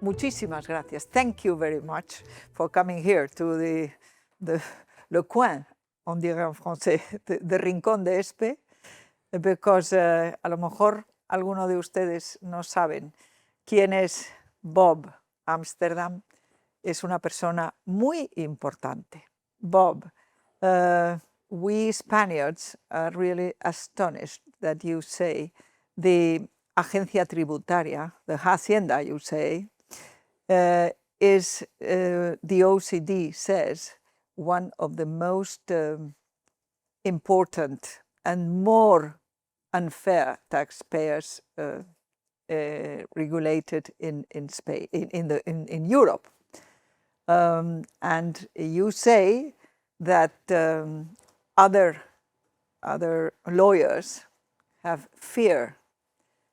Muchísimas gracias. Thank you very much for coming here to le coin, on dirait en français, the rincón de Espe, because a lo mejor algunos de ustedes no saben quién es Bob Amsterdam. Es una persona muy importante. Bob, we Spaniards are really astonished that you say the agencia tributaria, the hacienda, you say, is, the OECD says, one of the most important and more unfair taxpayers regulated in Spain, in Europe. And you say that other lawyers have fear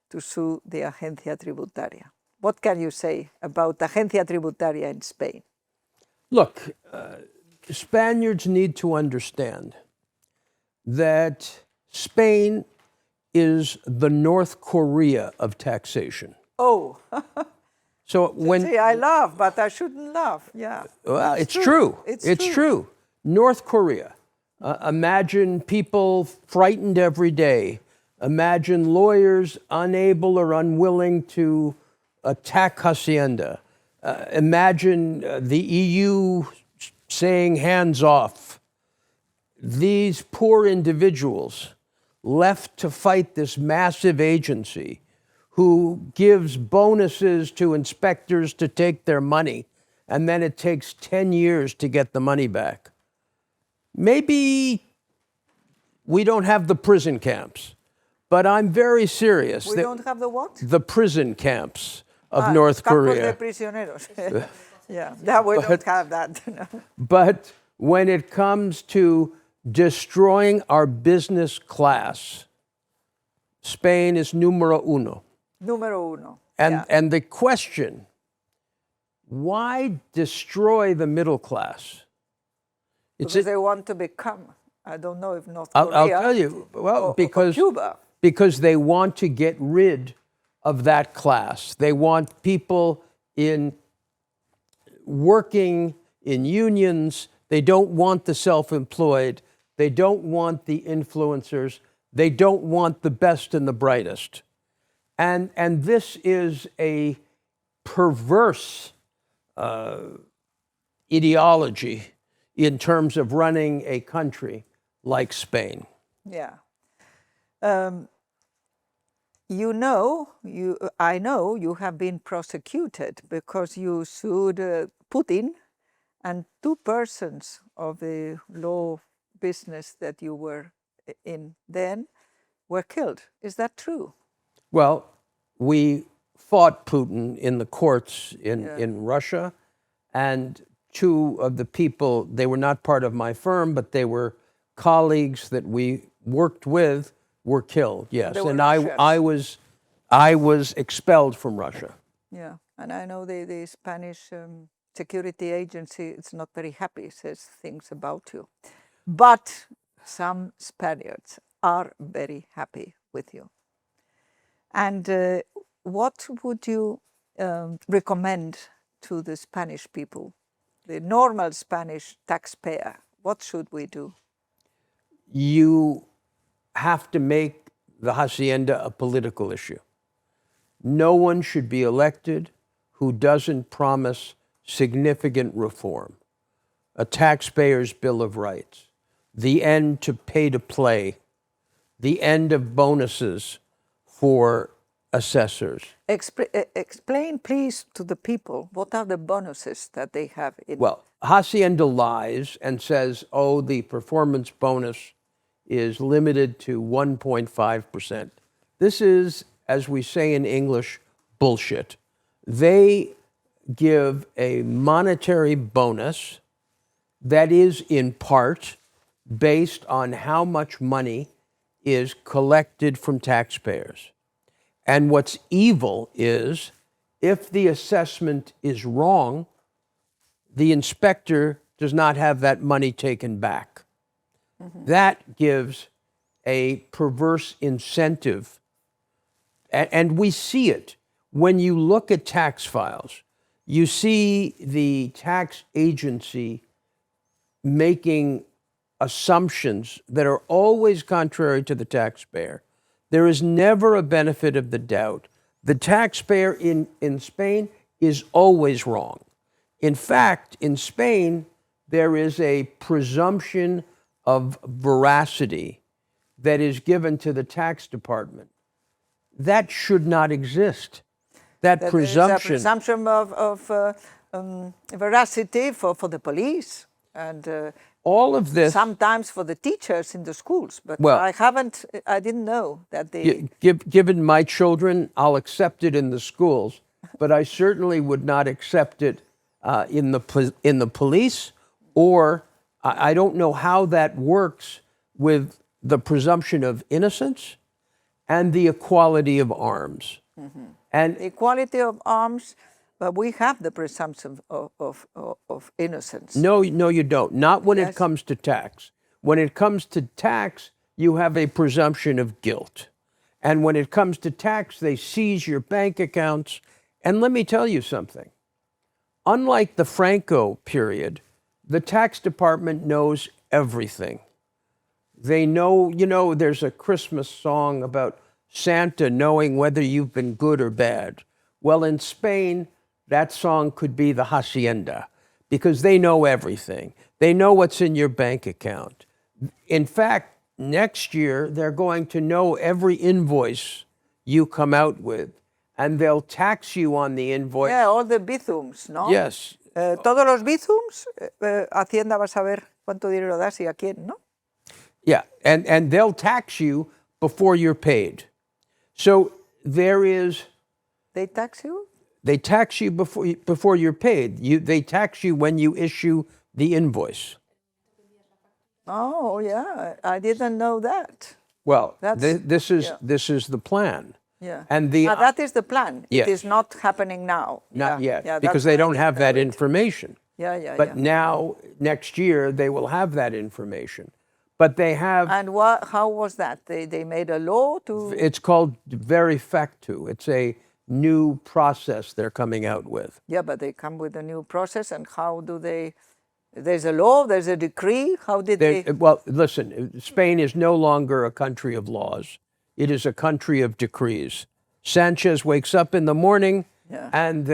to sue the agencia tributaria. What can you say about agencia tributaria in Spain? Look, Spaniards need to understand that Spain is the North Korea of taxation. Oh, so when see, I laugh, but I shouldn't laugh. Yeah. Well, it's true. It's true. North Korea. Imagine people frightened every day. Imagine lawyers unable or unwilling to attack hacienda. Imagine the EU saying hands off. These poor individuals left to fight this massive agency who gives bonuses to inspectors to take their money, and then it takes 10 years to get the money back. Maybe we don't have the prison camps, but I'm very serious. We don't have the what? The prison camps of North Korea. Campos de prisioneros. Yeah, that we don't have that. But when it comes to destroying our business class, Spain is numero uno. Numero uno. And the question, why destroy the middle class? Because they want to become, I don't know if North Korea. I'll tell you, well, or because Cuba. Because they want to get rid of that class. They want people working in unions. They don't want the self-employed. They don't want the influencers. They don't want the best and the brightest. And this is a perverse ideology in terms of running a country like Spain. Yeah. I know you have been prosecuted because you sued Putin, and two persons of the law business that you were in then were killed. Is that true? Well, we fought Putin in the courts in Russia, and two of the people, they were not part of my firm, but they were colleagues that we worked with, were killed, yes. And I was expelled from Russia. Yeah, and I know the Spanish security agency is not very happy, says things about you. But some Spaniards are very happy with you. And what would you recommend to the Spanish people, the normal Spanish taxpayer? What should we do? You have to make the hacienda a political issue. No one should be elected who doesn't promise significant reform, a taxpayer's bill of rights, the end to pay to play, the end of bonuses for assessors. Explain, please, to the people, what are the bonuses that they have? Well, hacienda lies and says, oh, the performance bonus is limited to 1.5%. This is, as we say in English, bullshit. They give a monetary bonus that is in part based on how much money is collected from taxpayers. And what's evil is if the assessment is wrong, the inspector does not have that money taken back. Mm-hmm. That gives a perverse incentive. And we see it when you look at tax files. you see the tax agency making assumptions that are always contrary to the taxpayer. There is never a benefit of the doubt. The taxpayer in Spain is always wrong. In fact, in Spain, there is a presumption of veracity that is given to the tax department. That should not exist. That presumption. There's a presumption of veracity for the police and all of this. Sometimes for the teachers in the schools, but well, I didn't know that they. Given my children, I'll accept it in the schools, but I certainly would not accept it in the police, or I don't know how that works with the presumption of innocence and the equality of arms. Mm-hmm. And the equality of arms, but we have the presumption of innocence. No, you don't. Not when it comes to tax. When it comes to tax, you have a presumption of guilt. And when it comes to tax, they seize your bank accounts. And let me tell you something. Unlike the Franco period, the tax department knows everything. They know, there's a Christmas song about Santa knowing whether you've been good or bad. Well, in Spain, that song could be the Hacienda, because they know everything. They know what's in your bank account. In fact, next year, they're going to know every invoice you come out with, and they'll tax you on the invoice. Yeah, all the bizums, no? Yes. Todos los bizums, Hacienda va a saber cuánto dinero das y a quién, ¿no? Yeah, and they'll tax you before you're paid. So there is... They tax you? They tax you before you're paid. They tax you when you issue the invoice. Oh, yeah, I didn't know that. Well, this is the plan. Yeah, and that is the plan. Yes. It is not happening now. Not yet, because they don't have that information. But now, next year, they will have that information. But they have... And how was that? They made a law to... It's called Veri Factu. It's a new process they're coming out with. Yeah, but they come with a new process, and how do they... There's a law, there's a decree, how did they... Well, listen, Spain is no longer a country of laws. It is a country of decrees. Sanchez wakes up in the morning, and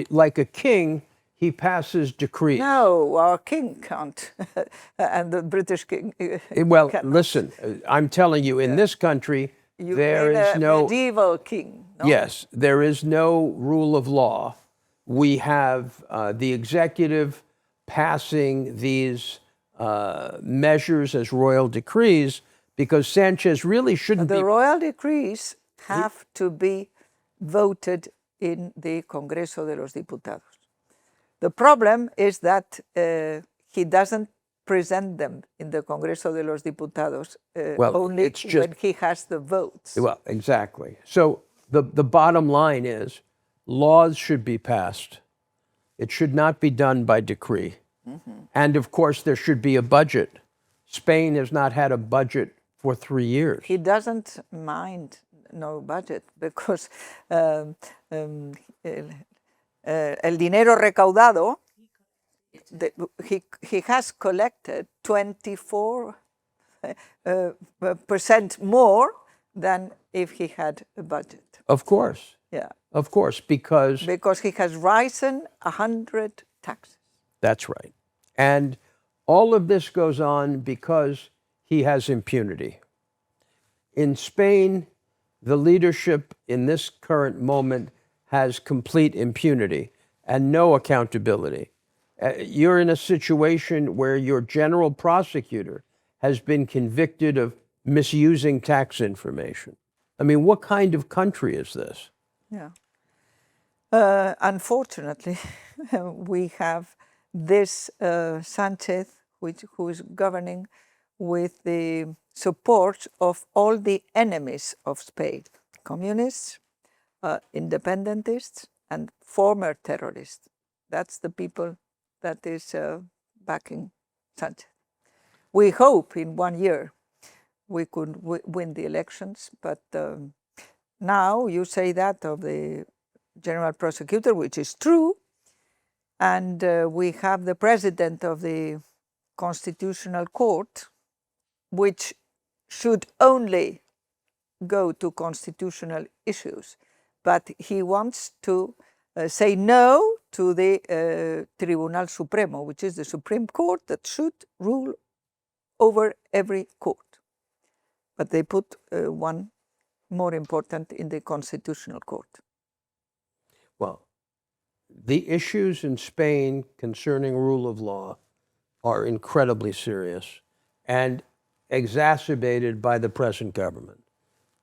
like a king, he passes decrees. No, our king can't, and the British king Well, cannot. Listen, I'm telling you, in this country, there is no... medieval king, no? Yes, there is no rule of law. We have the executive passing these measures as royal decrees, because Sanchez really shouldn't be... The royal decrees have to be voted in the Congreso de los Diputados. The problem is that he doesn't present them in the Congreso de los Diputados only when he has the votes. Well, exactly. So the bottom line is laws should be passed. It should not be done by decree. Mm-hmm. And of course, there should be a budget. Spain has not had a budget for 3 years. He doesn't mind no budget because el dinero recaudado, he has collected 24% more than if he had a budget. Of course. Yeah. Of course, because he has risen 100 taxes. That's right. And all of this goes on because he has impunity. In Spain, the leadership in this current moment has complete impunity and no accountability. You're in a situation where your general prosecutor has been convicted of misusing tax information. I mean, what kind of country is this? Yeah. Unfortunately, we have this Sanchez, who is governing with the support of all the enemies of Spain, communists, independentists, and former terrorists. That's the people that is backing Sanchez. We hope in 1 year we could win the elections, but now you say that of the general prosecutor, which is true, And we have the president of the Constitutional Court, which should only go to constitutional issues, but he wants to say no to the Tribunal Supremo, which is the Supreme Court that should rule over every court. But they put one more important in the Constitutional Court. Well, the issues in Spain concerning rule of law are incredibly serious and exacerbated by the present government.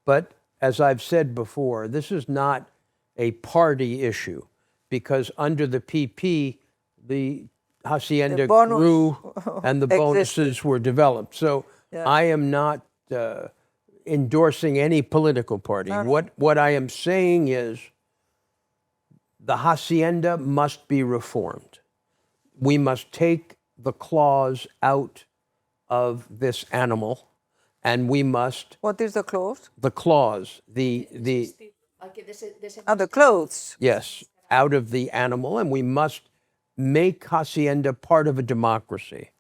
But as I've said before, this is not a party issue, because under the PP, the hacienda grew and the bonuses were developed. So I am not endorsing any political party. What I am saying is the hacienda must be reformed. We must take the clause out of this animal, and we must... What is the clause? The clause, the clothes. Yes, out of the animal, and we must make hacienda part of a democracy.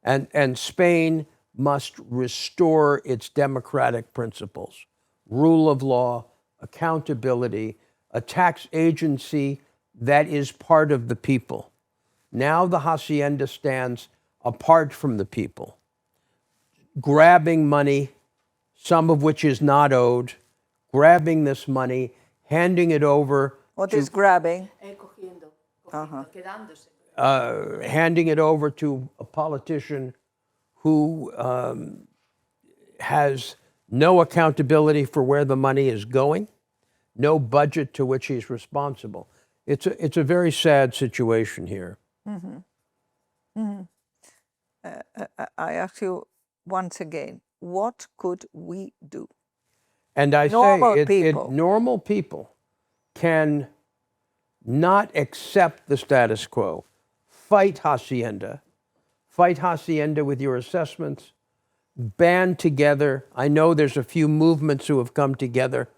And Spain must restore its democratic principles, rule of law, accountability, a tax agency that is part of the people. Now the hacienda stands apart from the people, grabbing money, some of which is not owed, grabbing this money, handing it over. What is grabbing? Handing it over to a politician who has no accountability for where the money is going, no budget to which he's responsible. It's a very sad situation here. Mm-hmm. Mm-hmm. I ask you once again, what could we do? And I say normal people can not accept the status quo. Fight hacienda with your assessments, band together. I know there's a few movements who have come together.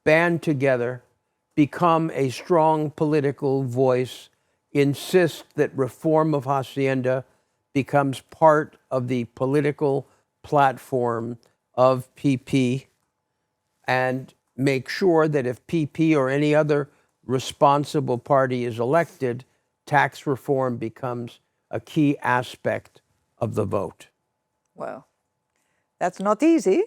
Band together, become a strong political voice, insist that reform of hacienda becomes part of the political platform of PP, and make sure that if PP or any other responsible party is elected, tax reform becomes a key aspect of the vote. Well, that's not easy,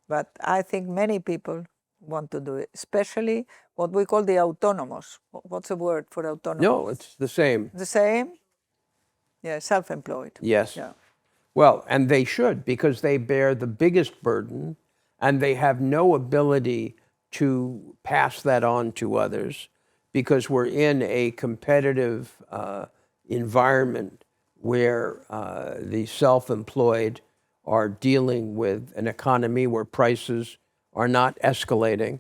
but I think many people want to do it, especially what we call the autonomous. What's the word for autonomous? No, it's the same. The same? Yeah, self-employed. Yes. Yeah. Well, and they should, because they bear the biggest burden and they have no ability to pass that on to others, because we're in a competitive environment where the self-employed are dealing with an economy where prices are not escalating,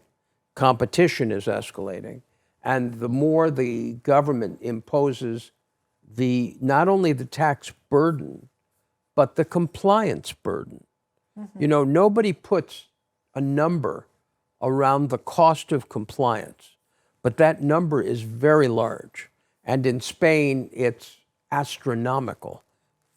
competition is escalating, and the more the government imposes not only the tax burden, but the compliance burden. Mm-hmm. You know, nobody puts a number around the cost of compliance, but that number is very large. And in Spain, it's astronomical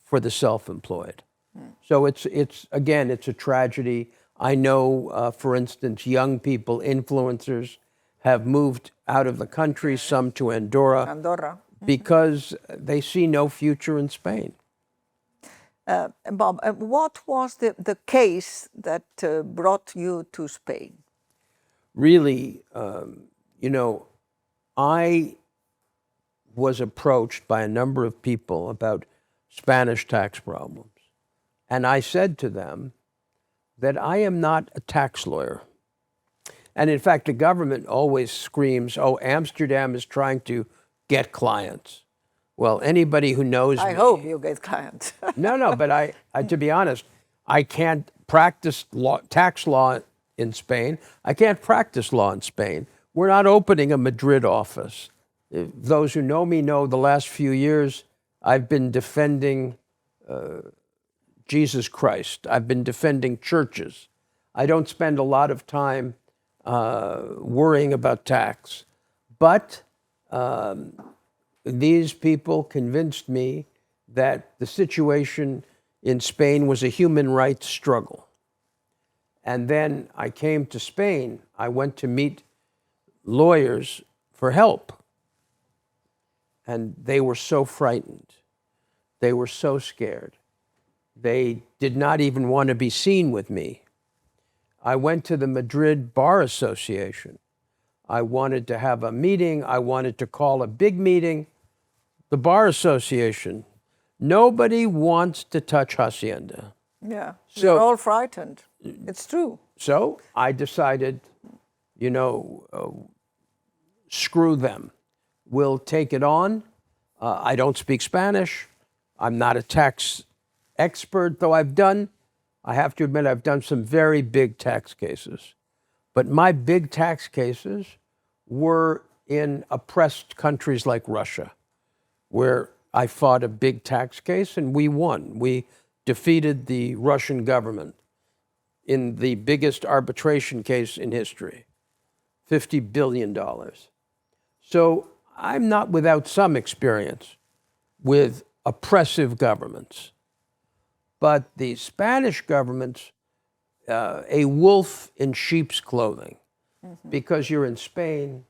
for the self-employed. Mm. So it's again, it's a tragedy. I know, for instance, young people, influencers, have moved out of the country, some to Andorra. Because they see no future in Spain. Bob, what was the case that brought you to Spain? Really, you know, I was approached by a number of people about Spanish tax problems. And I said to them that I am not a tax lawyer. And in fact, the government always screams, oh, Amsterdam is trying to get clients. Well, anybody who knows me... I hope you get clients. No, but I, to be honest, I can't practice tax law in Spain. I can't practice law in Spain. We're not opening a Madrid office. Those who know me know the last few years I've been defending Jesus Christ. I've been defending churches. I don't spend a lot of time worrying about tax. But these people convinced me that the situation in Spain was a human rights struggle. And then I came to Spain. I went to meet lawyers for help. And they were so frightened. They were so scared. They did not even want to be seen with me. I went to the Madrid Bar Association. I wanted to have a meeting. I wanted to call a big meeting. The Bar Association. Nobody wants to touch Hacienda. Yeah, they're all frightened. It's true. So I decided, screw them. We'll take it on. I don't speak Spanish. I'm not a tax expert, though I have to admit, I've done some very big tax cases. But my big tax cases were in oppressed countries like Russia, where I fought a big tax case and we won. We defeated the Russian government in the biggest arbitration case in history, $50 billion. So I'm not without some experience with oppressive governments. But the Spanish government's a wolf in sheep's clothing, because you're in Spain,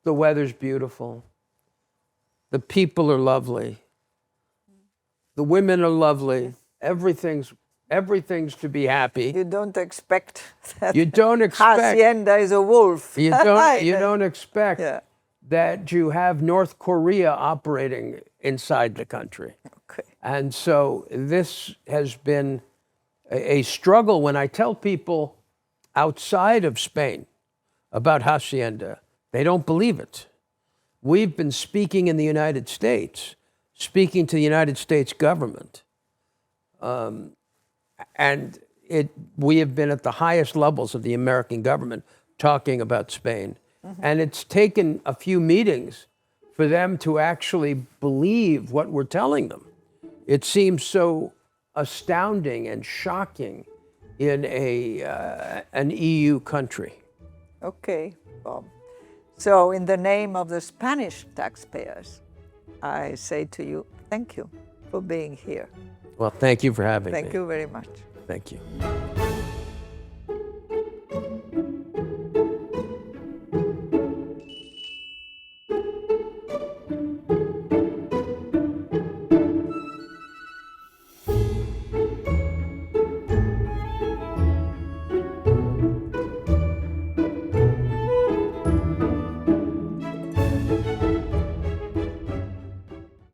the weather's beautiful, the people are lovely, the women are lovely, everything's to be happy. You don't expect that Hacienda is a wolf. You don't expect that you have North Korea operating inside the country. Okay. And so this has been a struggle. When I tell people outside of Spain about Hacienda, they don't believe it. We've been speaking in the United States, speaking to the United States government. And we have been at the highest levels of the American government talking about Spain. And it's taken a few meetings for them to actually believe what we're telling them. It seems so astounding and shocking in an EU country. Okay, Bob. So in the name of the Spanish taxpayers, I say to you, thank you for being here. Well, thank you for having me. Thank you very much. Thank you.